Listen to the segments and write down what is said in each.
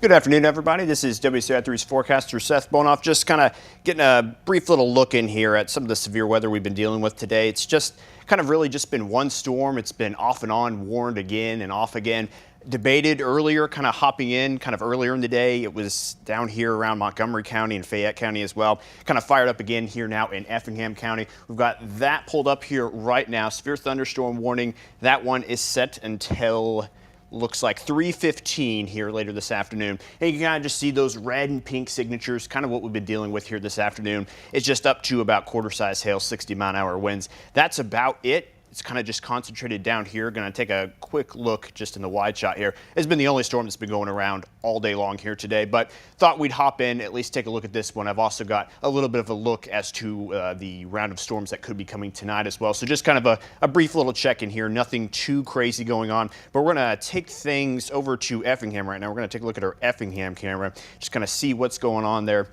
Good afternoon, everybody. This is WCI3's Forecaster Seth Bohnhoff. Just kind of getting a brief little look in here at some of the severe weather we've been dealing with today. It's just kind of really just been one storm. It's been off and on, warned again and off again. Debated earlier, kind of hopping in kind of earlier in the day. It was down here around Montgomery County and Fayette County as well. Kind of fired up again here now in Effingham County. We've got that pulled up here right now. Severe thunderstorm warning. That one is set until looks like 3:15 here later this afternoon. And you can kind of just see those red and pink signatures, kind of what we've been dealing with here this afternoon. It's just up to about quarter-size hail, 60-mile-an-hour winds. That's about it. It's kind of just concentrated down here. Going to take a quick look just in the wide shot here. It's been the only storm that's been going around all day long here today, but thought we'd hop in, at least take a look at this one. I've also got a little bit of a look as to the round of storms that could be coming tonight as well. So just kind of a brief little check in here. Nothing too crazy going on, but we're going to take things over to Effingham right now. We're going to take a look at our Effingham camera, just kind of see what's going on there.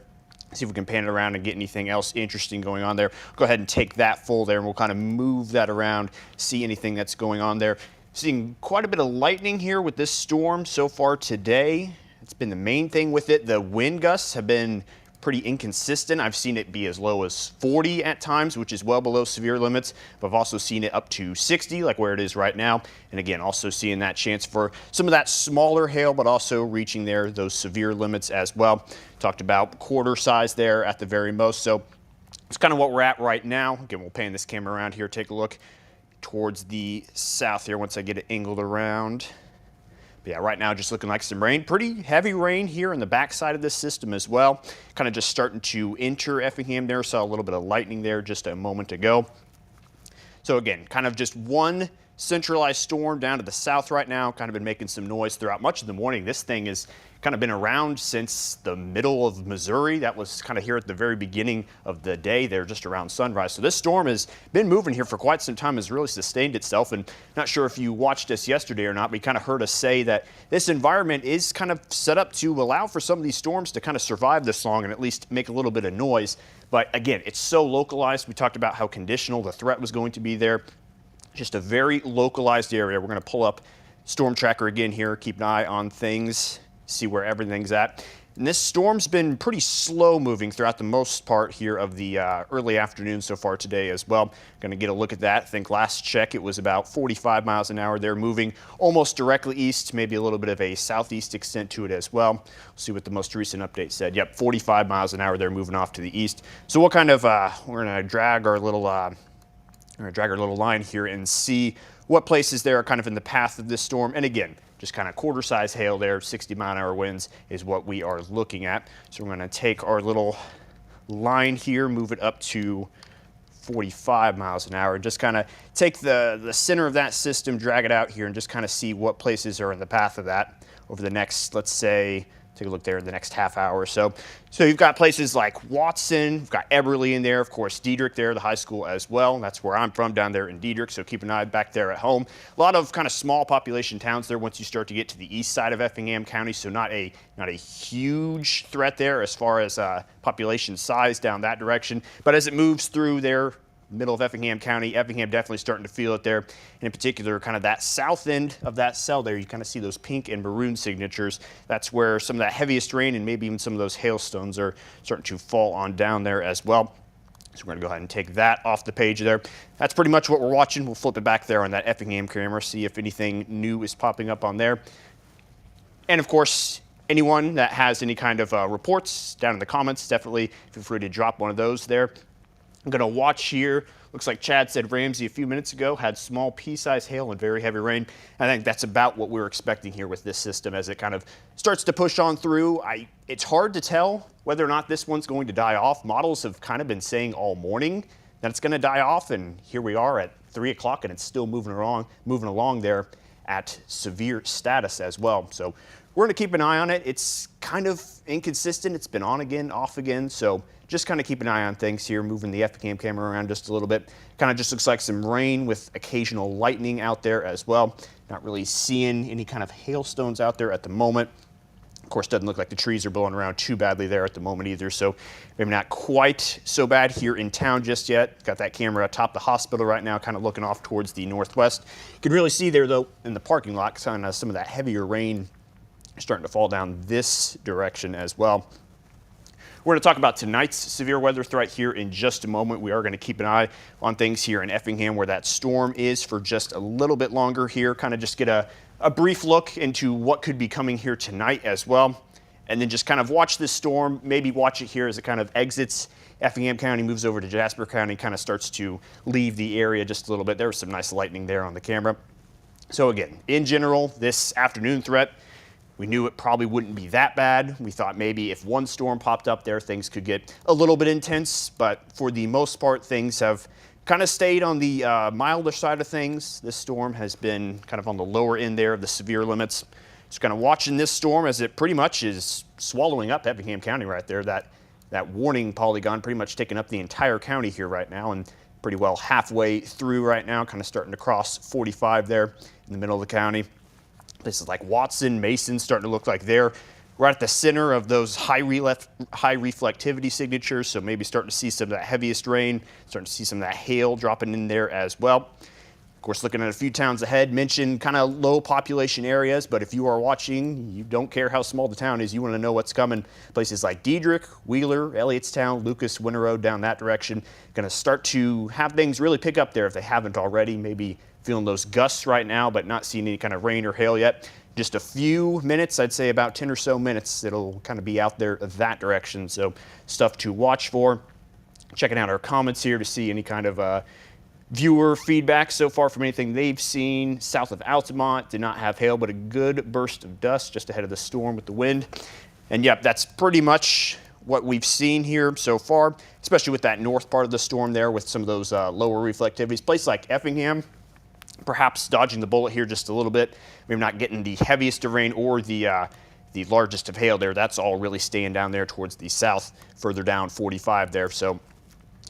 See if we can pan it around and get anything else interesting going on there. Go ahead and take that full there, and we'll kind of move that around, see anything that's going on there. Seeing quite a bit of lightning here with this storm so far today. It's been the main thing with it. The wind gusts have been pretty inconsistent. I've seen it be as low as 40 at times, which is well below severe limits, but I've also seen it up to 60, like where it is right now. And again, also seeing that chance for some of that smaller hail, but also reaching there, those severe limits as well. Talked about quarter size there at the very most. So it's kind of what we're at right now. Again, we'll pan this camera around here, take a look towards the south here once I get it angled around. But yeah, right now just looking like some rain. Pretty heavy rain here on the backside of this system as well. Kind of just starting to enter Effingham there. Saw a little bit of lightning there just a moment ago. So again, kind of just one centralized storm down to the south right now. Kind of been making some noise throughout much of the morning. This thing has kind of been around since the middle of Missouri. That was kind of here at the very beginning of the day there, just around sunrise. So this storm has been moving here for quite some time, has really sustained itself. And not sure if you watched us yesterday or not, but you kind of heard us say that this environment is kind of set up to allow for some of these storms to kind of survive this long and at least make a little bit of noise. But again, it's so localized. We talked about how conditional the threat was going to be there. Just a very localized area. We're going to pull up Storm Tracker again here, keep an eye on things, see where everything's at. And this storm's been pretty slow moving throughout the most part here of the early afternoon so far today as well. Going to get a look at that. I think last check it was about 45 miles an hour. They're moving almost directly east, maybe a little bit of a southeast extent to it as well. We'll see what the most recent update said. Yep, 45 miles an hour. They're moving off to the east. So what kind of, we're going to drag our little line here and see what places there are kind of in the path of this storm. And again, just kind of quarter-size hail there, 60-mile-an-hour winds is what we are looking at. So we're going to take our little line here, move it up to 45 miles an hour, and just kind of take the center of that system, drag it out here, and just kind of see what places are in the path of that over the next, let's say, take a look there in the next half hour or so. So you've got places like Watson, you've got Eberly in there, of course, Diedrich there, the high school as well. That's where I'm from, down there in Diedrich, so keep an eye back there at home. A lot of kind of small population towns there once you start to get to the east side of Effingham County, so not a huge threat there as far as population size down that direction. But as it moves through there, middle of Effingham County, Effingham definitely starting to feel it there. And in particular, kind of that south end of that cell there, you kind of see those pink and maroon signatures. That's where some of that heaviest rain and maybe even some of those hailstones are starting to fall on down there as well. So we're going to go ahead and take that off the page there. That's pretty much what we're watching. We'll flip it back there on that Effingham camera, see if anything new is popping up on there. And of course, anyone that has any kind of reports down in the comments, definitely feel free to drop one of those there. I'm going to watch here. Looks like Chad said Ramsey a few minutes ago had small pea-sized hail and very heavy rain. I think that's about what we're expecting here with this system as it kind of starts to push on through. It's hard to tell whether or not this one's going to die off. Models have kind of been saying all morning that it's going to die off, and here we are at 3 o'clock and it's still moving along there at severe status as well. So we're going to keep an eye on it. It's kind of inconsistent. It's been on again, off again. So just kind of keep an eye on things here, moving the Effingham camera around just a little bit. Kind of just looks like some rain with occasional lightning out there as well. Not really seeing any kind of hailstones out there at the moment. Of course, doesn't look like the trees are blowing around too badly there at the moment either. So maybe not quite so bad here in town just yet. Got that camera atop the hospital right now, kind of looking off towards the northwest. You can really see there though in the parking lot kind of some of that heavier rain starting to fall down this direction as well. We're going to talk about tonight's severe weather threat here in just a moment. We are going to keep an eye on things here in Effingham where that storm is for just a little bit longer here, kind of just get a brief look into what could be coming here tonight as well. And then just kind of watch this storm, maybe watch it here as it kind of exits Effingham County, moves over to Jasper County, kind of starts to leave the area just a little bit. There was some nice lightning there on the camera. So again, in general, this afternoon threat, we knew it probably wouldn't be that bad. We thought maybe if one storm popped up there, things could get a little bit intense. But for the most part, things have kind of stayed on the milder side of things. This storm has been kind of on the lower end there of the severe limits. Just kind of watching this storm as it pretty much is swallowing up Effingham County right there. That warning polygon pretty much taking up the entire county here right now, and pretty well halfway through right now, kind of starting to cross 45 there in the middle of the county. Places like Watson, Mason starting to look like they're right at the center of those high reflectivity signatures. So maybe starting to see some of that heaviest rain, starting to see some of that hail dropping in there as well. Of course, looking at a few towns ahead, mentioned kind of low population areas, but if you are watching, you don't care how small the town is, you want to know what's coming. Places like Diedrich, Wheeler, Elliottstown, Lucas, Winter Road down that direction, going to start to have things really pick up there if they haven't already. Maybe feeling those gusts right now, but not seeing any kind of rain or hail yet. Just a few minutes, I'd say about 10 or so minutes, it'll kind of be out there that direction. So stuff to watch for. Checking out our comments here to see any kind of viewer feedback so far from anything they've seen. South of Altamont did not have hail, but a good burst of dust just ahead of the storm with the wind. And yep, that's pretty much what we've seen here so far, especially with that north part of the storm there with some of those lower reflectivities. Places like Effingham, perhaps dodging the bullet here just a little bit. We're not getting the heaviest of rain or the largest of hail there. That's all really staying down there towards the south, further down 45 there. So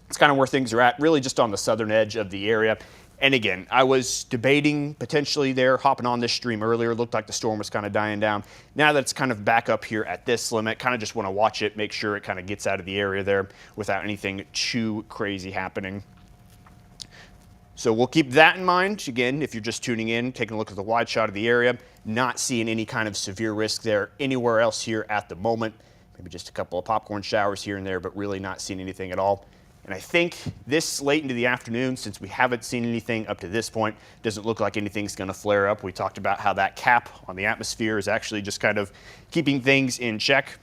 it's kind of where things are at, really just on the southern edge of the area. And again, I was debating potentially there, hopping on this stream earlier. It looked like the storm was kind of dying down. Now that it's kind of back up here at this limit, kind of just want to watch it, make sure it kind of gets out of the area there without anything too crazy happening. So we'll keep that in mind. Again, if you're just tuning in, taking a look at the wide shot of the area, not seeing any kind of severe risk there anywhere else here at the moment. Maybe just a couple of popcorn showers here and there, but really not seeing anything at all. And I think this late into the afternoon, since we haven't seen anything up to this point, doesn't look like anything's going to flare up. We talked about how that cap on the atmosphere is actually just kind of keeping things in check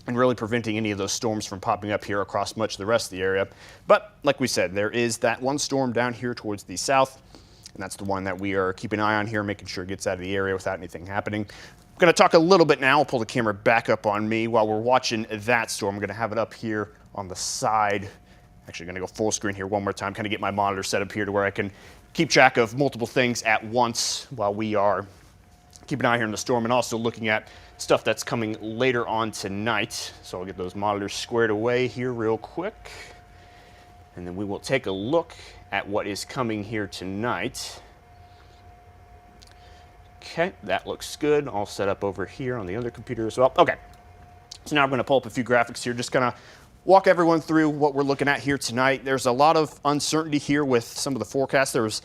and really preventing any of those storms from popping up here across much of the rest of the area. But like we said, there is that one storm down here towards the south, and that's the one that we are keeping an eye on here, making sure it gets out of the area without anything happening. I'm going to talk a little bit now. I'll pull the camera back up on me while we're watching that storm. I'm going to have it up here on the side. Actually going to go full screen here one more time, kind of get my monitor set up here to where I can keep track of multiple things at once while we are keeping an eye here on the storm and also looking at stuff that's coming later on tonight. So I'll get those monitors squared away here real quick. And then we will take a look at what is coming here tonight. Okay, that looks good. All set up over here on the other computer as well. Okay, so now I'm going to pull up a few graphics here, just kind of walk everyone through what we're looking at here tonight. There's a lot of uncertainty here with some of the forecasts. There was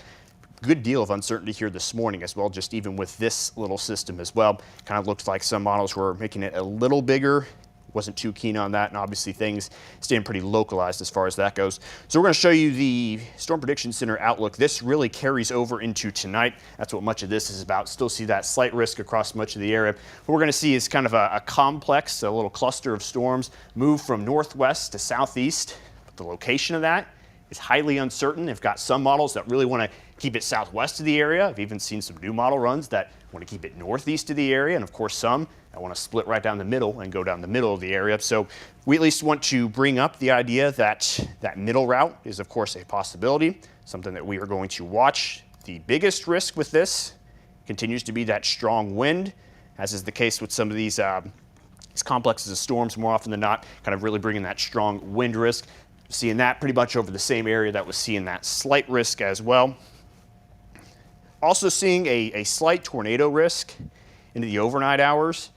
a good deal of uncertainty here this morning as well, just even with this little system as well. Kind of looked like some models were making it a little bigger. Wasn't too keen on that, and obviously things staying pretty localized as far as that goes. So we're going to show you the Storm Prediction Center outlook. This really carries over into tonight. That's what much of this is about. Still see that slight risk across much of the area. What we're going to see is kind of a complex, a little cluster of storms move from northwest to southeast. But the location of that is highly uncertain. They've got some models that really want to keep it southwest of the area. I've even seen some new model runs that want to keep it northeast of the area, and of course some that want to split right down the middle and go down the middle of the area. So we at least want to bring up the idea that that middle route is of course a possibility, something that we are going to watch. The biggest risk with this continues to be that strong wind, as is the case with some of these complexes of storms more often than not, kind of really bringing that strong wind risk. Seeing that pretty much over the same area that was seeing that slight risk as well. Also seeing a slight tornado risk into the overnight hours.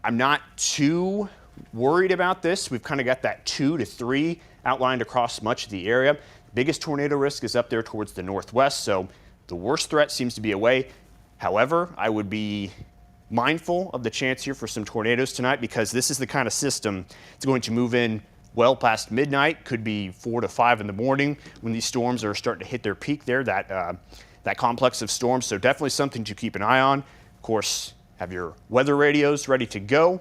I'm not too worried about this. We've kind of got that 2 to 3 outlined across much of the area. Biggest tornado risk is up there towards the northwest, so the worst threat seems to be away. However, I would be mindful of the chance here for some tornadoes tonight, because this is the kind of system that's going to move in well past midnight. Could be 4 to 5 in the morning when these storms are starting to hit their peak there, that complex of storms. So definitely something to keep an eye on. Of course, have your weather radios ready to go.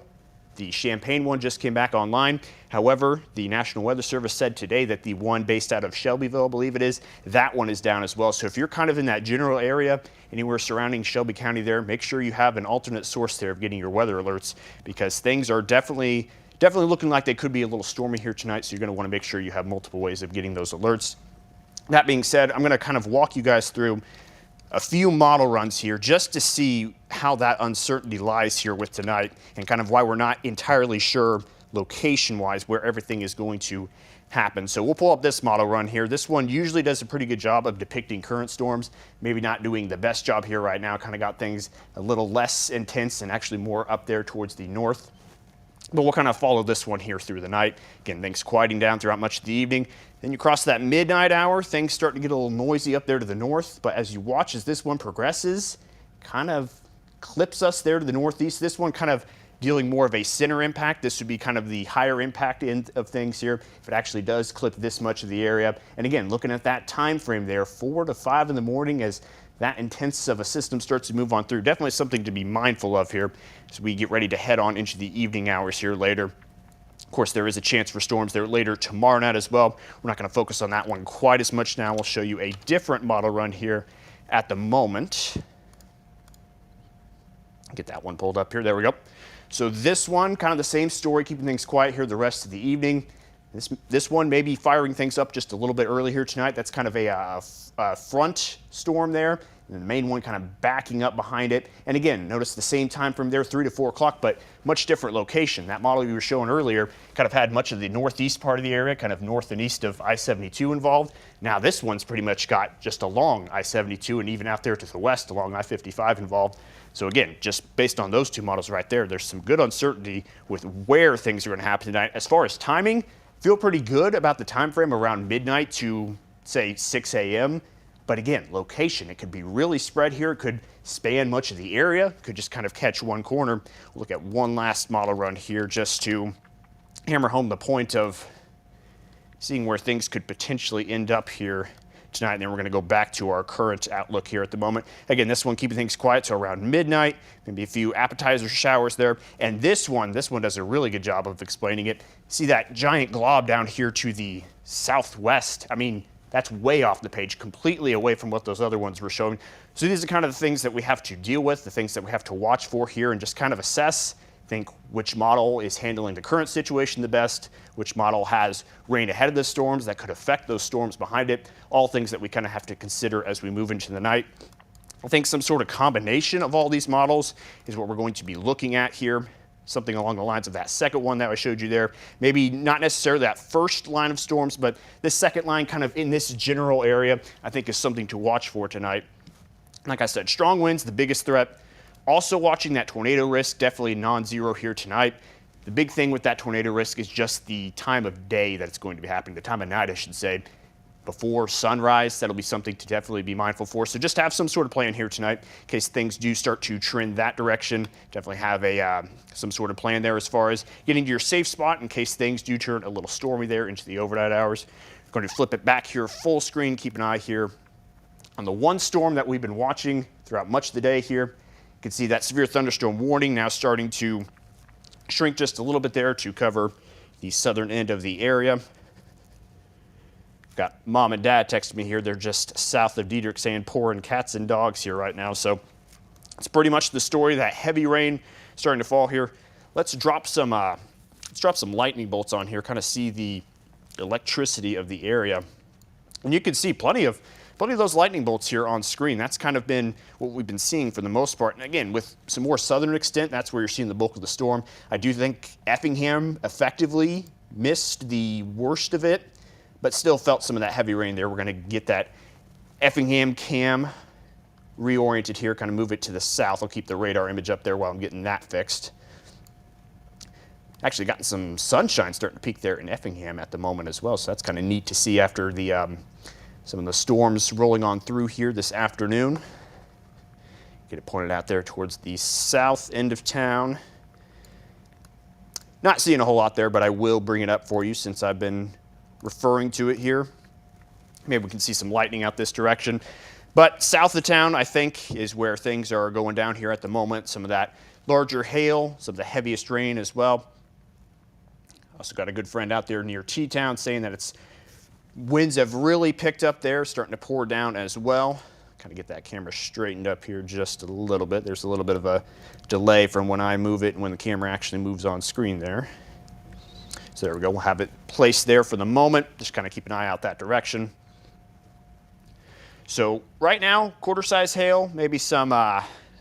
The Champaign one just came back online. However, the National Weather Service said today that the one based out of Shelbyville, I believe it is, that one is down as well. So if you're kind of in that general area, anywhere surrounding Shelby County there, make sure you have an alternate source there of getting your weather alerts, because things are definitely looking like they could be a little stormy here tonight. So you're going to want to make sure you have multiple ways of getting those alerts. That being said, I'm going to kind of walk you guys through a few model runs here just to see how that uncertainty lies here with tonight, and kind of why we're not entirely sure location-wise where everything is going to happen. So we'll pull up this model run here. This one usually does a pretty good job of depicting current storms, maybe not doing the best job here right now, kind of got things a little less intense and actually more up there towards the north. But we'll kind of follow this one here through the night. Again, things quieting down throughout much of the evening. Then you cross that midnight hour, things start to get a little noisy up there to the north. But as you watch as this one progresses, kind of clips us there to the northeast. This one kind of dealing more of a center impact. This would be kind of the higher impact end of things here, if it actually does clip this much of the area. And again, looking at that time frame there, 4 to 5 in the morning, as that intense of a system starts to move on through. Definitely something to be mindful of here as we get ready to head on into the evening hours here later. Of course, there is a chance for storms there later tomorrow night as well. We're not going to focus on that one quite as much now. We'll show you a different model run here at the moment. Get that one pulled up here. There we go. So this one, kind of the same story, keeping things quiet here the rest of the evening. This one may be firing things up just a little bit early here tonight. That's kind of a front storm there. And the main one kind of backing up behind it. And again, notice the same time from there, 3 to 4 o'clock, but much different location. That model you were showing earlier kind of had much of the northeast part of the area, kind of north and east of I-72 involved. Now this one's pretty much got just along I-72 and even out there to the west along I-55 involved. So again, just based on those two models right there, there's some good uncertainty with where things are going to happen tonight. As far as timing, feel pretty good about the time frame around midnight to, say, 6 a.m. But again, location, it could be really spread here. It could span much of the area. Could just kind of catch one corner. We'll look at one last model run here just to hammer home the point of seeing where things could potentially end up here tonight. And then we're going to go back to our current outlook here at the moment. Again, this one keeping things quiet, so around midnight, maybe a few appetizer showers there. And this one does a really good job of explaining it. See that giant glob down here to the southwest? I mean, that's way off the page, completely away from what those other ones were showing. So these are kind of the things that we have to deal with, the things that we have to watch for here and just kind of assess, think which model is handling the current situation the best, which model has rain ahead of the storms that could affect those storms behind it, all things that we kind of have to consider as we move into the night. I think some sort of combination of all these models is what we're going to be looking at here. Something along the lines of that second one that I showed you there. Maybe not necessarily that first line of storms, but this second line kind of in this general area, I think is something to watch for tonight. Like I said, strong winds, the biggest threat. Also watching that tornado risk, definitely non-zero here tonight. The big thing with that tornado risk is just the time of day that it's going to be happening, the time of night, I should say. Before sunrise, that'll be something to definitely be mindful for. So just have some sort of plan here tonight in case things do start to trend that direction. Definitely have some sort of plan there as far as getting to your safe spot in case things do turn a little stormy there into the overnight hours. Going to flip it back here full screen. Keep an eye here on the one storm that we've been watching throughout much of the day here. You can see that severe thunderstorm warning now starting to shrink just a little bit there to cover the southern end of the area. Got mom and dad texting me here. They're just south of Diedrich saying pouring cats and dogs here right now. So it's pretty much the story. That heavy rain starting to fall here. Let's drop some lightning bolts on here. Kind of see the electricity of the area, and you can see plenty of those lightning bolts here on screen. That's kind of been what we've been seeing for the most part. And again, with some more southern extent, that's where you're seeing the bulk of the storm. I do think Effingham effectively missed the worst of it, but still felt some of that heavy rain there. We're going to get that Effingham cam reoriented here, kind of move it to the south. I'll keep the radar image up there while I'm getting that fixed. Actually gotten some sunshine starting to peak there in Effingham at the moment as well, so that's kind of neat to see after the some of the storms rolling on through here this afternoon. You Get it pointed out there towards the south end of town. Not seeing a whole lot there, but I will bring it up for you since I've been referring to it here. Maybe we can see some lightning out this direction. But south of town, I think, is where things are going down here at the moment. Some of that larger hail, some of the heaviest rain as well. Also got a good friend out there near T-Town saying that it's winds have really picked up there, starting to pour down as well. Kind of get that camera straightened up here just a little bit. There's a little bit of a delay from when I move it and when the camera actually moves on screen there. So there we go. We'll have it placed there for the moment. Just kind of keep an eye out that direction. So right now, quarter-size hail, maybe some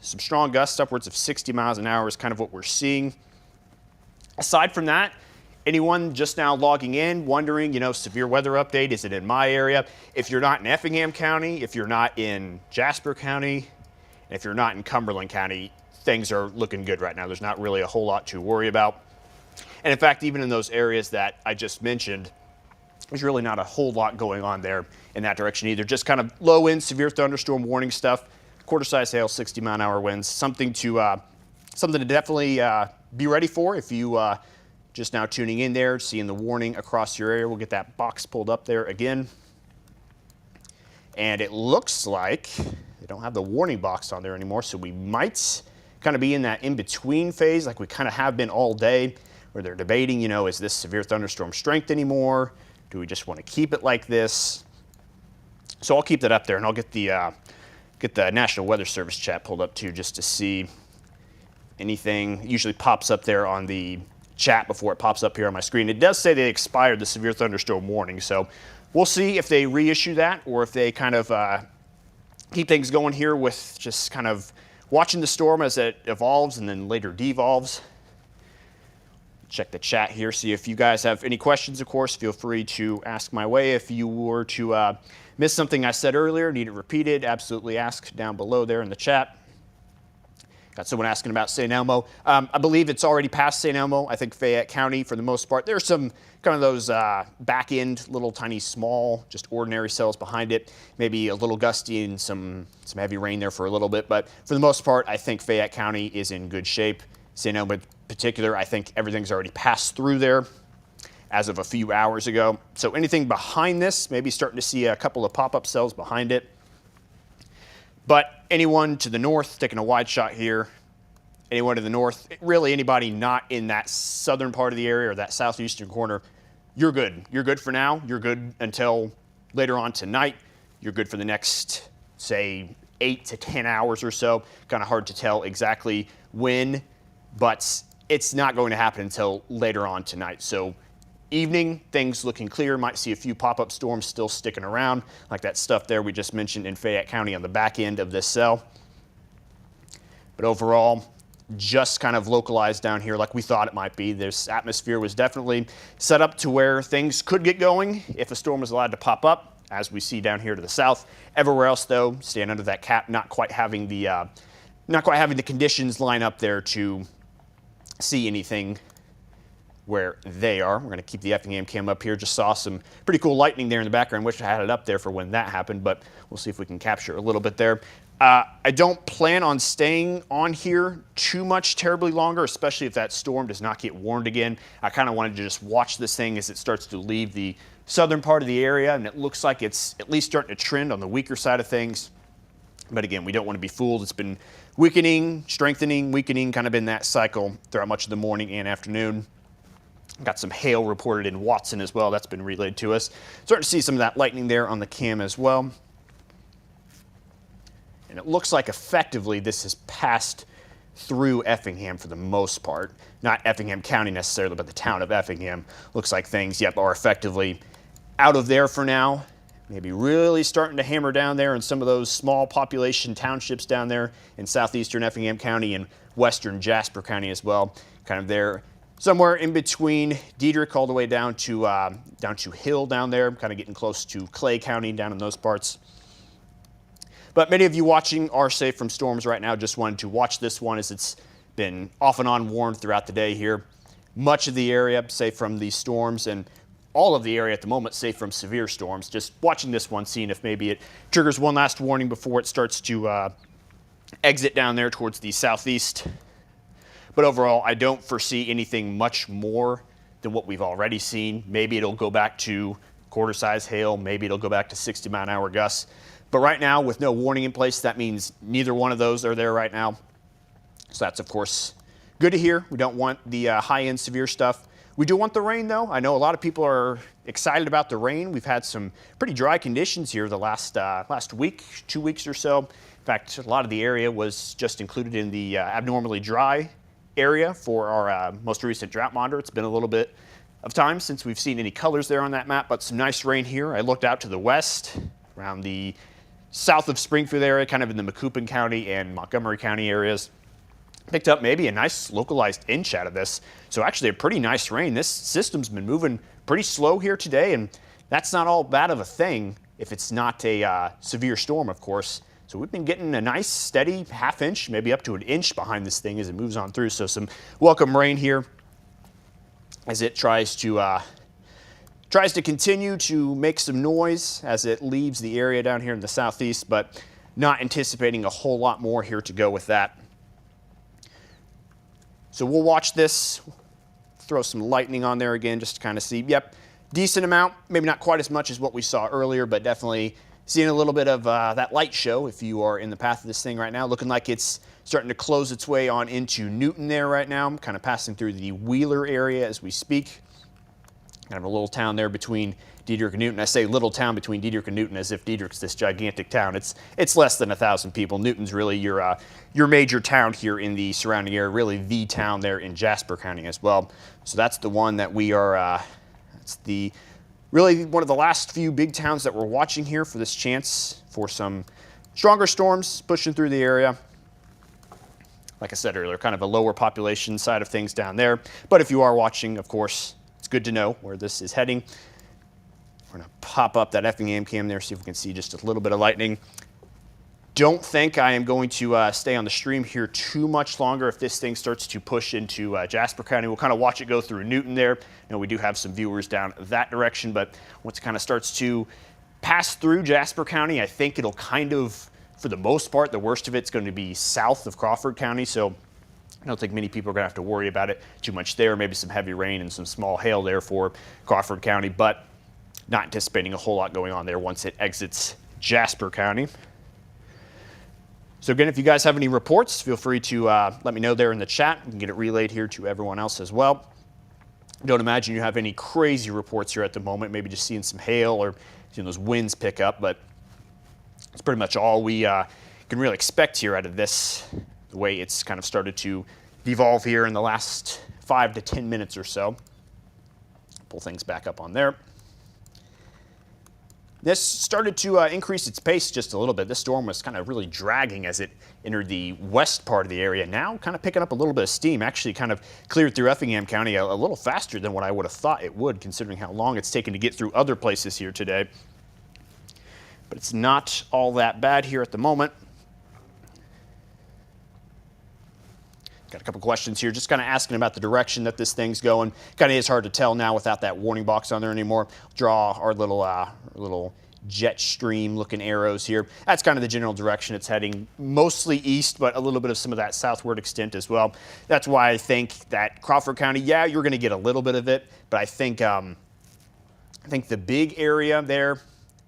strong gusts upwards of 60 miles an hour is kind of what we're seeing. Aside from that, anyone just now logging in, wondering, severe weather update, is it in my area? If you're not in Effingham County, if you're not in Jasper County, and if you're not in Cumberland County, things are looking good right now. There's not really a whole lot to worry about. And in fact, even in those areas that I just mentioned, there's really not a whole lot going on there in that direction either. Just kind of low wind, severe thunderstorm warning stuff, quarter-size hail, 60-mile-an-hour winds. Something to definitely be ready for if you just now tuning in there, seeing the warning across your area. We'll get that box pulled up there again. And it looks like they don't have the warning box on there anymore, so we might kind of be in that in-between phase like we kind of have been all day, where they're debating, is this severe thunderstorm strength anymore? Do we just want to keep it like this? So I'll keep that up there, and I'll get the National Weather Service chat pulled up too, just to see anything. Usually pops up there on the chat before it pops up here on my screen. It does say they expired the severe thunderstorm warning, so we'll see if they reissue that or if they kind of keep things going here with just kind of watching the storm as it evolves and then later devolves. Check the chat here, see if you guys have any questions. Of course, feel free to ask my way. If you were to miss something I said earlier, need it repeated, absolutely ask down below there in the chat. Got someone asking about St. Elmo. I believe it's already past St. Elmo. I think Fayette County, for the most part, there's some kind of those back end, little tiny small, just ordinary cells behind it. Maybe a little gusty and some heavy rain there for a little bit. But for the most part, I think Fayette County is in good shape. St. Elmo in particular, I think everything's already passed through there as of a few hours ago. So anything behind this, maybe starting to see a couple of pop-up cells behind it. But anyone to the north, taking a wide shot here, anyone to the north, really anybody not in that southern part of the area or that southeastern corner, you're good. You're good for now. You're good until later on tonight. You're good for the next, say, 8 to 10 hours or so. Kind of hard to tell exactly when, but it's not going to happen until later on tonight. So evening, things looking clear. Might see a few pop-up storms still sticking around, like that stuff there we just mentioned in Fayette County on the back end of this cell. But overall, just kind of localized down here like we thought it might be. This atmosphere was definitely set up to where things could get going if a storm was allowed to pop up, as we see down here to the south. Everywhere else, though, staying under that cap, not quite having the conditions line up there to see anything where they are. We're going to keep the Effingham cam up here. Just saw some pretty cool lightning there in the background. Wish I had it up there for when that happened, but we'll see if we can capture a little bit there. I don't plan on staying on here too much terribly longer, especially if that storm does not get warned again. I kind of wanted to just watch this thing as it starts to leave the southern part of the area, and it looks like it's at least starting to trend on the weaker side of things. But again, we don't want to be fooled. It's been weakening, strengthening, weakening, kind of in that cycle throughout much of the morning and afternoon. Got some hail reported in Watson as well. That's been relayed to us. Starting to see some of that lightning there on the cam as well. And it looks like effectively this has passed through Effingham for the most part. Not Effingham County necessarily, but the town of Effingham. Looks like things, are effectively out of there for now. Maybe really starting to hammer down there in some of those small population townships down there in southeastern Effingham County and western Jasper County as well. Kind of there somewhere in between Diedrich all the way down to Hill down there, kind of getting close to Clay County down in those parts. But many of you watching are safe from storms right now. Just wanted to watch this one as it's been off and on warned throughout the day here. Much of the area safe from these storms, and all of the area at the moment safe from severe storms. Just watching this one, seeing if maybe it triggers one last warning before it starts to exit down there towards the southeast. But overall, I don't foresee anything much more than what we've already seen. Maybe it'll go back to quarter-size hail. Maybe it'll go back to 60-mile-an-hour gusts. But right now, with no warning in place, that means neither one of those are there right now. So that's, of course, good to hear. We don't want the high-end severe stuff. We do want the rain, though. I know a lot of people are excited about the rain. We've had some pretty dry conditions here the last week, 2 weeks or so. In fact, a lot of the area was just included in the abnormally dry area for our most recent drought monitor. It's been a little bit of time since we've seen any colors there on that map, but some nice rain here. I looked out to the west, around the south of Springfield area, kind of in the Macoupin County and Montgomery County areas. Picked up maybe a nice localized inch out of this. So actually a pretty nice rain. This system's been moving pretty slow here today, and that's not all bad of a thing if it's not a severe storm, of course. So we've been getting a nice steady half inch, maybe up to an inch behind this thing as it moves on through. So some welcome rain here as it tries to continue to make some noise as it leaves the area down here in the southeast, but not anticipating a whole lot more here to go with that. So we'll watch this, throw some lightning on there again just to kind of see. Yep, decent amount, maybe not quite as much as what we saw earlier, but definitely seeing a little bit of that light show if you are in the path of this thing right now. Looking like it's starting to close its way on into Newton there right now. I'm kind of passing through the Wheeler area as we speak. Kind of a little town there between Diedrich and Newton. I say little town between Diedrich and Newton as if Diedrich's this gigantic town. It's less than 1,000 people. Newton's really your major town here in the surrounding area, really the town there in Jasper County as well. So that's the one that we are, that's the really one of the last few big towns that we're watching here for this chance for some stronger storms pushing through the area. Like I said earlier, kind of a lower population side of things down there. But if you are watching, of course, it's good to know where this is heading. We're going to pop up that Effingham cam there, see if we can see just a little bit of lightning. Don't think I am going to stay on the stream here too much longer if this thing starts to push into Jasper County. We'll kind of watch it go through Newton there. We do have some viewers down that direction, but once it kind of starts to pass through Jasper County, I think it'll kind of, for the most part, the worst of it's going to be south of Crawford County. So I don't think many people are going to have to worry about it too much there. Maybe some heavy rain and some small hail there for Crawford County, but not anticipating a whole lot going on there once it exits Jasper County. So again, if you guys have any reports, feel free to let me know there in the chat. We can get it relayed here to everyone else as well. Don't imagine you have any crazy reports here at the moment, maybe just seeing some hail or seeing those winds pick up, but it's pretty much all we can really expect here out of this, the way it's kind of started to devolve here in the last 5 to 10 minutes or so. Pull things back up on there. This started to increase its pace just a little bit. This storm was kind of really dragging as it entered the west part of the area. Now kind of picking up a little bit of steam, actually kind of cleared through Effingham County a little faster than what I would have thought it would, considering how long it's taken to get through other places here today. But it's not all that bad here at the moment. Got a couple questions here, just kind of asking about the direction that this thing's going. Kind of is hard to tell now without that warning box on there anymore. Draw our little jet stream looking arrows here. That's kind of the general direction it's heading, mostly east, but a little bit of some of that southward extent as well. That's why I think that Crawford County, yeah, you're going to get a little bit of it, but I think the big area there,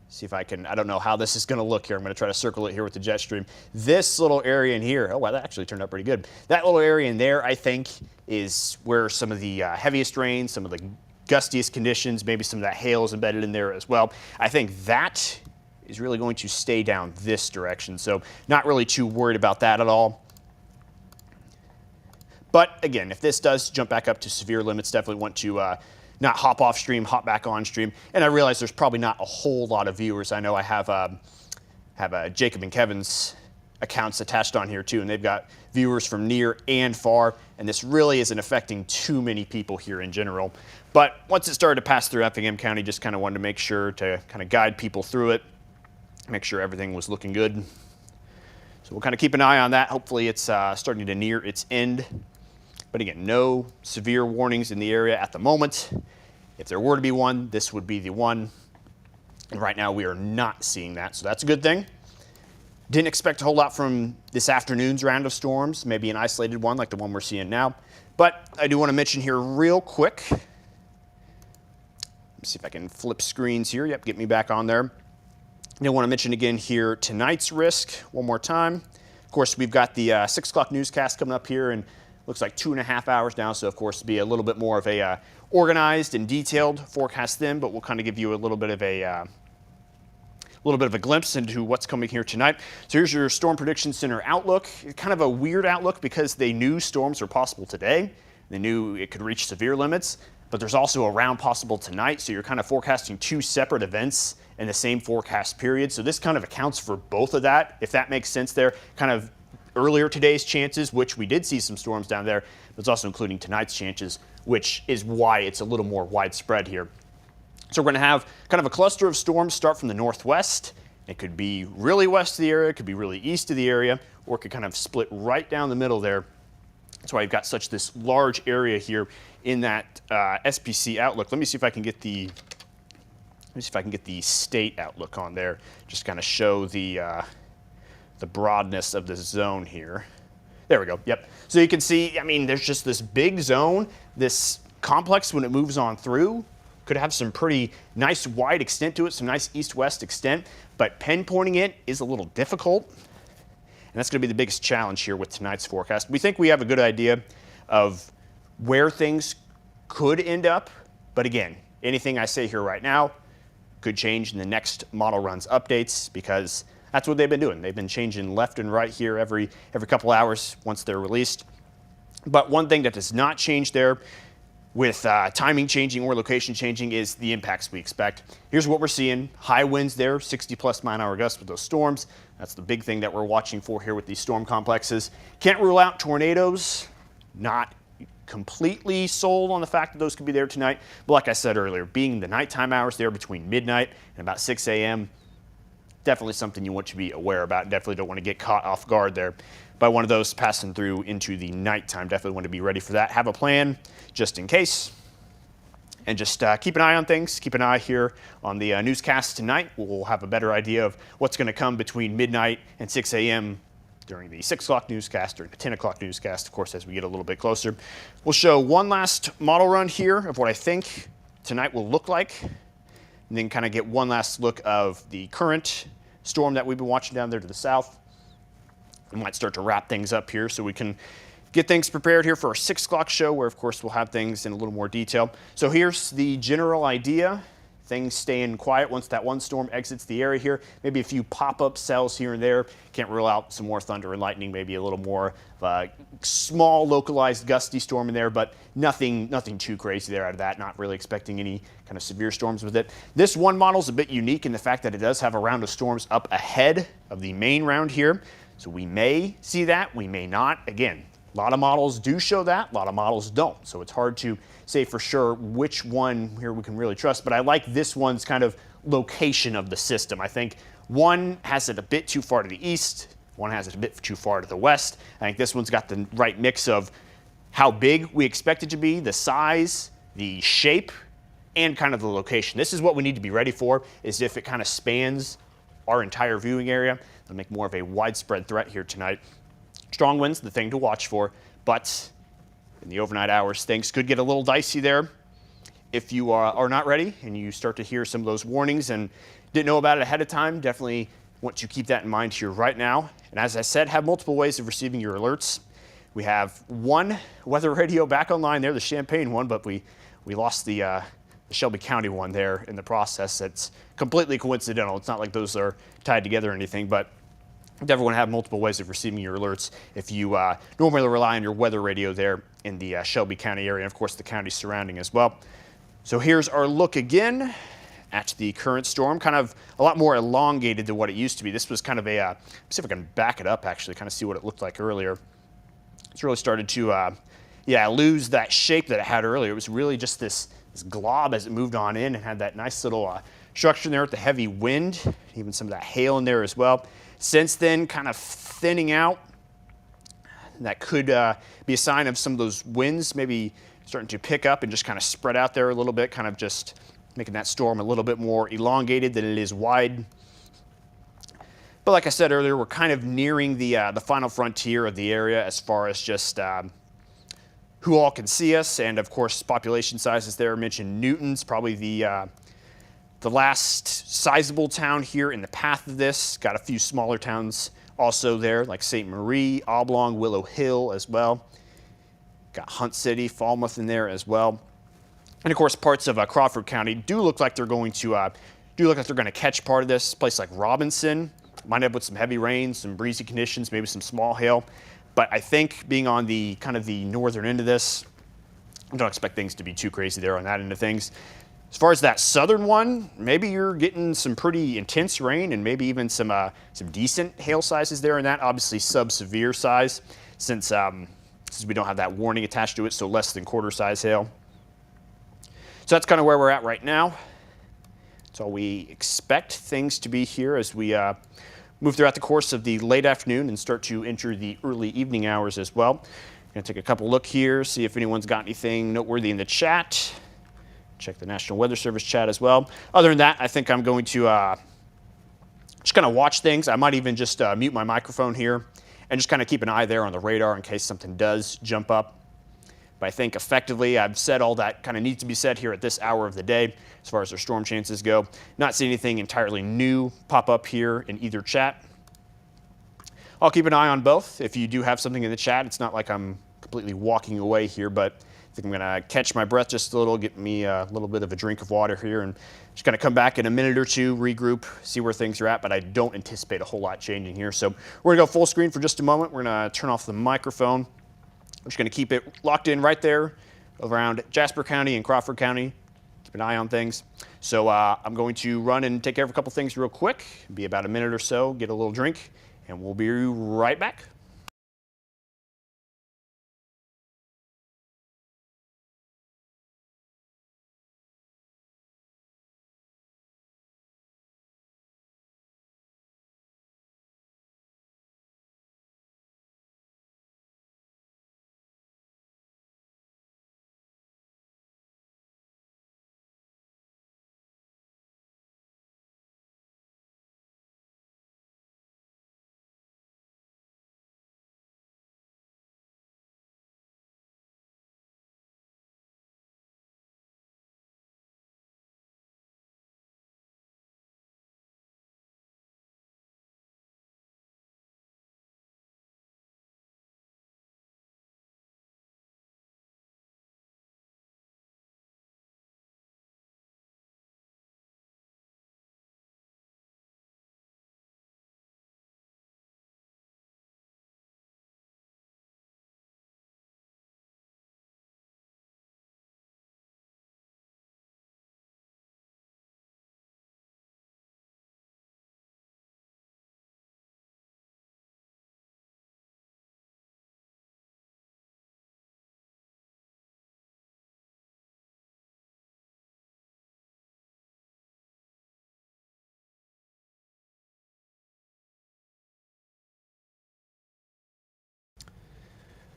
see if I can, I don't know how this is going to look here. I'm going to try to circle it here with the jet stream. This little area in here, oh wow, that actually turned out pretty good. That little area in there, I think, is where some of the heaviest rain, some of the gustiest conditions, maybe some of that hail is embedded in there as well. I think that is really going to stay down this direction. So not really too worried about that at all. But again, if this does jump back up to severe limits, definitely want to not hop off stream, hop back on stream. And I realize there's probably not a whole lot of viewers. I know I have Jacob and Kevin's accounts attached on here too, and they've got viewers from near and far, and this really isn't affecting too many people here in general. But once it started to pass through Effingham County, just kind of wanted to make sure to kind of guide people through it, make sure everything was looking good. So we'll kind of keep an eye on that. Hopefully it's starting to near its end. But again, no severe warnings in the area at the moment. If there were to be one, this would be the one. And right now we are not seeing that, so that's a good thing. Didn't expect a whole lot from this afternoon's round of storms, maybe an isolated one like the one we're seeing now. But I do want to mention here real quick, let me see if I can flip screens here. Yep, get me back on there. I want to mention again here tonight's risk one more time. Of course, we've got the 6 o'clock newscast coming up here, and looks like 2.5 hours now. So of course, it'll be a little bit more of a organized and detailed forecast then, but we'll kind of give you a little bit of a glimpse into what's coming here tonight. So here's your Storm Prediction Center outlook. It's kind of a weird outlook because they knew storms were possible today. They knew it could reach severe limits, but there's also a round possible tonight. So you're kind of forecasting 2 separate events in the same forecast period. So this kind of accounts for both of that, if that makes sense there. Kind of earlier today's chances, which we did see some storms down there, but it's also including tonight's chances, which is why it's a little more widespread here. So we're going to have kind of a cluster of storms start from the northwest. It could be really west of the area, it could be really east of the area, or it could kind of split right down the middle there. That's why you've got such this large area here in that SPC outlook. Let me see if I can get the state outlook on there, just kind of show the broadness of the zone here. There we go. Yep. So you can see, I mean, there's just this big zone. This complex, when it moves on through, could have some pretty nice wide extent to it, some nice east-west extent, but pinpointing it is a little difficult. And that's going to be the biggest challenge here with tonight's forecast. We think we have a good idea of where things could end up, but again, anything I say here right now could change in the next model runs updates, because that's what they've been doing. They've been changing left and right here every couple hours once they're released. But one thing that does not change there, with timing changing or location changing, is the impacts we expect. Here's what we're seeing. High winds there, 60+ mile-an-hour gusts with those storms. That's the big thing that we're watching for here with these storm complexes. Can't rule out tornadoes. Not completely sold on the fact that those could be there tonight. But like I said earlier, being the nighttime hours there between midnight and about 6 a.m., definitely something you want to be aware about. Definitely don't want to get caught off guard there by one of those passing through into the nighttime. Definitely want to be ready for that. Have a plan just in case. And just keep an eye on things. Keep an eye here on the newscast tonight. We'll have a better idea of what's going to come between midnight and 6 a.m. during the 6 o'clock newscast, during the 10 o'clock newscast, of course, as we get a little bit closer. We'll show one last model run here of what I think tonight will look like, and then kind of get one last look of the current storm that we've been watching down there to the south. We might start to wrap things up here so we can get things prepared here for our 6 o'clock show, where of course we'll have things in a little more detail. So here's the general idea. Things staying quiet once that one storm exits the area here. Maybe a few pop-up cells here and there. Can't rule out some more thunder and lightning, maybe a little more of a small localized gusty storm in there, but nothing too crazy there out of that. Not really expecting any kind of severe storms with it. This one model is a bit unique in the fact that it does have a round of storms up ahead of the main round here. So we may see that, we may not. Again, a lot of models do show that, a lot of models don't. So it's hard to say for sure which one here we can really trust, but I like this one's kind of location of the system. I think one has it a bit too far to the east, one has it a bit too far to the west. I think this one's got the right mix of how big we expect it to be, the size, the shape, and kind of the location. This is what we need to be ready for, is if it kind of spans our entire viewing area. It'll make more of a widespread threat here tonight. Strong winds, the thing to watch for, but in the overnight hours, things could get a little dicey there. If you are not ready and you start to hear some of those warnings and didn't know about it ahead of time, definitely want to keep that in mind here right now. And as I said, have multiple ways of receiving your alerts. We have one weather radio back online there, the Champaign one, but we lost the Shelby County one there in the process. It's completely coincidental. It's not like those are tied together or anything, but definitely want to have multiple ways of receiving your alerts if you normally rely on your weather radio there in the Shelby County area, and of course the county surrounding as well. So here's our look again at the current storm, kind of a lot more elongated than what it used to be. This was kind of a, see if I can back it up actually, kind of see what it looked like earlier. It's really started to, lose that shape that it had earlier. It was really just this glob as it moved on in and had that nice little structure there with the heavy wind, even some of that hail in there as well. Since then, kind of thinning out. That could be a sign of some of those winds maybe starting to pick up and just kind of spread out there a little bit, kind of just making that storm a little bit more elongated than it is wide. But like I said earlier, we're kind of nearing the final frontier of the area as far as just who all can see us, and of course population sizes there. I mentioned Newton's probably the last sizable town here in the path of this. Got a few smaller towns also there, like St. Marie, Oblong, Willow Hill as well. Got Hunt City, Falmouth in there as well. And of course, parts of Crawford County do look like they're going to catch part of this. A place like Robinson might end up with some heavy rain, some breezy conditions, maybe some small hail. But I think being on the kind of the northern end of this, I don't expect things to be too crazy there on that end of things. As far as that southern one, maybe you're getting some pretty intense rain and maybe even some decent hail sizes there in that. Obviously sub-severe size since we don't have that warning attached to it, so less than quarter size hail. So that's kind of where we're at right now. That's all we expect things to be here as we move throughout the course of the late afternoon and start to enter the early evening hours as well. Gonna take a couple look here, see if anyone's got anything noteworthy in the chat. Check the National Weather Service chat as well. Other than that, I think I'm going to just kind of watch things. I might even just mute my microphone here and just kind of keep an eye there on the radar in case something does jump up. But I think effectively I've said all that kind of needs to be said here at this hour of the day as far as our storm chances go. Not seeing anything entirely new pop up here in either chat. I'll keep an eye on both. If you do have something in the chat, it's not like I'm completely walking away here, but I think I'm going to catch my breath just a little, get me a little bit of a drink of water here, and just going to come back in a minute or two, regroup, see where things are at, but I don't anticipate a whole lot changing here. So we're going to go full screen for just a moment. We're going to turn off the microphone. I'm just going to keep it locked in right there around Jasper County and Crawford County. Keep an eye on things. So I'm going to run and take care of a couple things real quick. Be about a minute or so, get a little drink, and we'll be right back.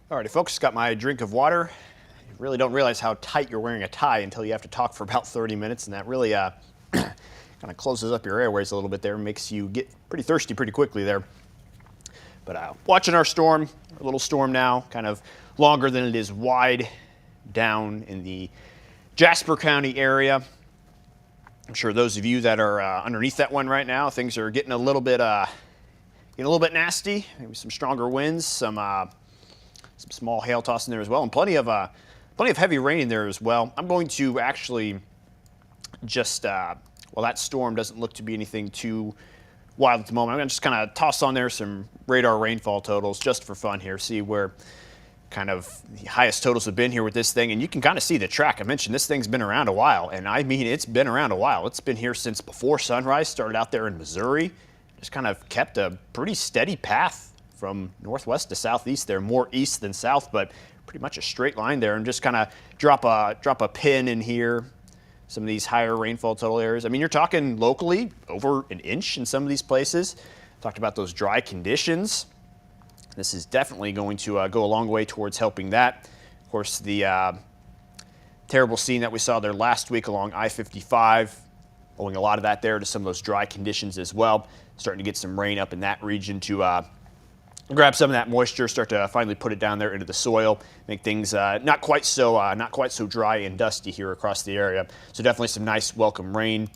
Alrighty, folks, got my drink of water. You really don't realize how tight you're wearing a tie until you have to talk for about 30 minutes, and that really kind of closes up your airways a little bit there, makes you get pretty thirsty pretty quickly there. But watching our storm, our little storm now, kind of longer than it is wide down in the Jasper County area. I'm sure those of you that are underneath that one right now, things are getting a little bit nasty. Maybe some stronger winds, some small hail toss in there as well, and plenty of heavy rain in there as well. I'm going to actually just, well, that storm doesn't look to be anything too wild at the moment. I'm going to just kind of toss on there some radar rainfall totals just for fun here, see where kind of the highest totals have been here with this thing. And you can kind of see the track. I mentioned this thing's been around a while, and I mean it's been around a while. It's been here since before sunrise, started out there in Missouri, just kind of kept a pretty steady path from northwest to southeast there, more east than south, but pretty much a straight line there, and just kind of drop a pin in here, some of these higher rainfall total areas. I mean, you're talking locally over an inch in some of these places. Talked about those dry conditions. This is definitely going to go a long way towards helping that. Of course, the terrible scene that we saw there last week along I-55, owing a lot of that there to some of those dry conditions as well. Starting to get some rain up in that region to grab some of that moisture, start to finally put it down there into the soil, make things not quite so dry and dusty here across the area. So definitely some nice welcome rain.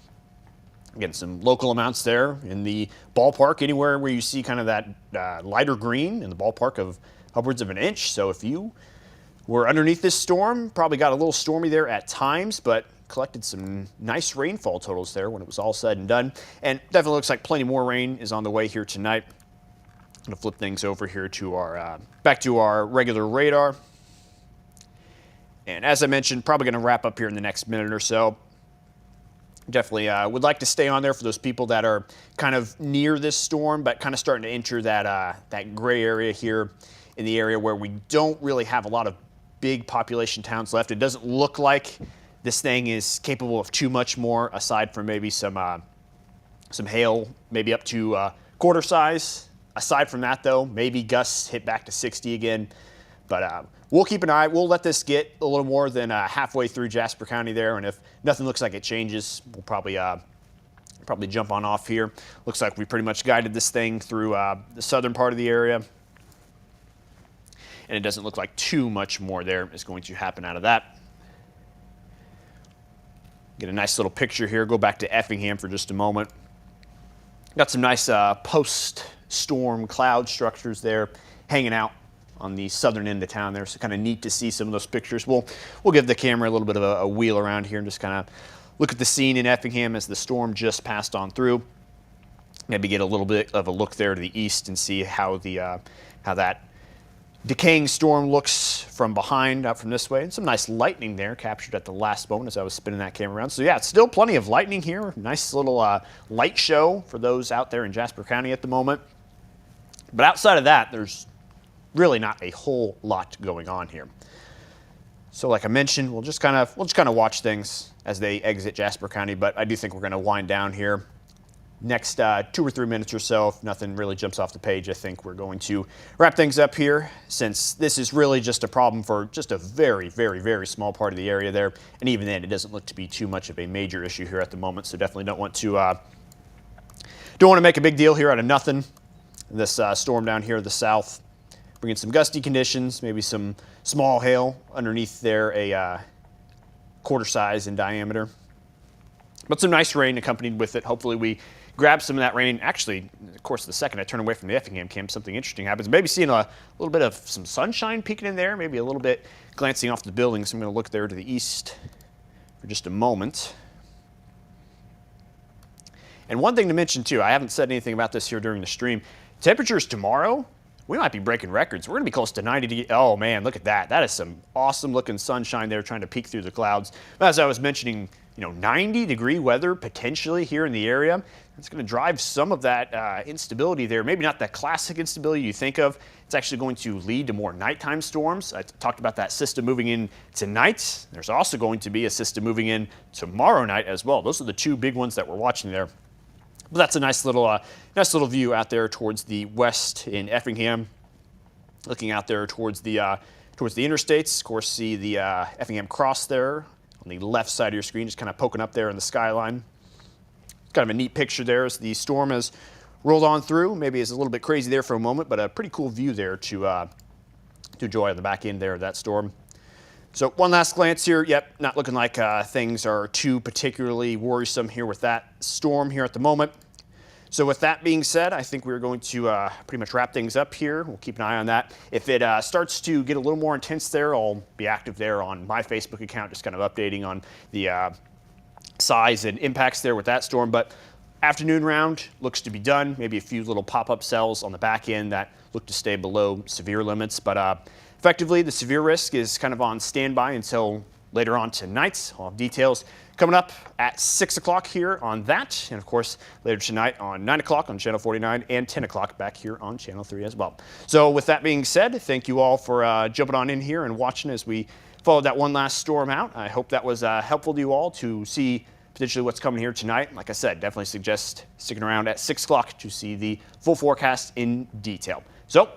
Again, some local amounts there in the ballpark, anywhere where you see kind of that lighter green in the ballpark of upwards of an inch. So if you were underneath this storm, probably got a little stormy there at times, but collected some nice rainfall totals there when it was all said and done. And definitely looks like plenty more rain is on the way here tonight. I'm going to flip things over here to our back to our regular radar. And as I mentioned, probably going to wrap up here in the next minute or so. Definitely would like to stay on there for those people that are kind of near this storm, but kind of starting to enter that gray area here in the area where we don't really have a lot of big population towns left. It doesn't look like this thing is capable of too much more, aside from maybe some hail, maybe up to quarter size. Aside from that, though, maybe gusts hit back to 60 again. But we'll keep an eye. We'll let this get a little more than halfway through Jasper County there, and if nothing looks like it changes, we'll probably jump on off here. Looks like we pretty much guided this thing through the southern part of the area, and it doesn't look like too much more there is going to happen out of that. Get a nice little picture here. Go back to Effingham for just a moment. Got some nice post-storm cloud structures there hanging out on the southern end of town there, so kind of neat to see some of those pictures. We'll give the camera a little bit of a wheel around here and just kind of look at the scene in Effingham as the storm just passed on through. Maybe get a little bit of a look there to the east and see how that decaying storm looks from behind, out from this way. And some nice lightning there captured at the last moment as I was spinning that camera around. So yeah, it's still plenty of lightning here. Nice little light show for those out there in Jasper County at the moment. But outside of that, there's really not a whole lot going on here. So like I mentioned, we'll just kind of watch things as they exit Jasper County, but I do think we're going to wind down here. Next 2 or 3 minutes or so, if nothing really jumps off the page, I think we're going to wrap things up here, since this is really just a problem for just a very, very, very small part of the area there. And even then, it doesn't look to be too much of a major issue here at the moment. So definitely don't want to make a big deal here out of nothing. This storm down here to the south, bringing some gusty conditions, maybe some small hail underneath there, a quarter size in diameter. But some nice rain accompanied with it. Hopefully we grab some of that rain. Actually, of course, the second I turn away from the Effingham camp, something interesting happens. Maybe seeing a little bit of some sunshine peeking in there, maybe a little bit glancing off the building. So I'm going to look there to the east for just a moment. And one thing to mention too, I haven't said anything about this here during the stream. Temperatures tomorrow, we might be breaking records. We're going to be close to 90 degrees. Oh man, look at that. That is some awesome looking sunshine there trying to peek through the clouds. As I was mentioning, 90-degree weather potentially here in the area. It's going to drive some of that instability there. Maybe not that classic instability you think of. It's actually going to lead to more nighttime storms. I talked about that system moving in tonight. There's also going to be a system moving in tomorrow night as well. Those are the two big ones that we're watching there. But that's a nice little view out there towards the west in Effingham. Looking out there towards the interstates. Of course, see the Effingham Cross there on the left side of your screen, just kind of poking up there in the skyline. Kind of a neat picture there as the storm has rolled on through. Maybe it's a little bit crazy there for a moment, but a pretty cool view there to enjoy on the back end there of that storm. So one last glance here. Yep, not looking like things are too particularly worrisome here with that storm here at the moment. So with that being said, I think we're going to pretty much wrap things up here. We'll keep an eye on that. If it starts to get a little more intense there, I'll be active there on my Facebook account, just kind of updating on the size and impacts there with that storm. But afternoon round looks to be done. Maybe a few little pop-up cells on the back end that look to stay below severe limits. But effectively, the severe risk is kind of on standby until later on tonight. I'll have details coming up at 6 o'clock here on that. And of course, later tonight on 9 o'clock on Channel 49 and 10 o'clock back here on Channel 3 as well. So with that being said, thank you all for jumping on in here and watching as we followed that one last storm out. I hope that was helpful to you all to see potentially what's coming here tonight. Like I said, definitely suggest sticking around at 6 o'clock to see the full forecast in detail. So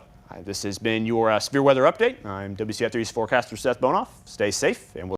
this has been your severe weather update. I'm WCI3's forecaster Seth Bohnhoff. Stay safe, and we'll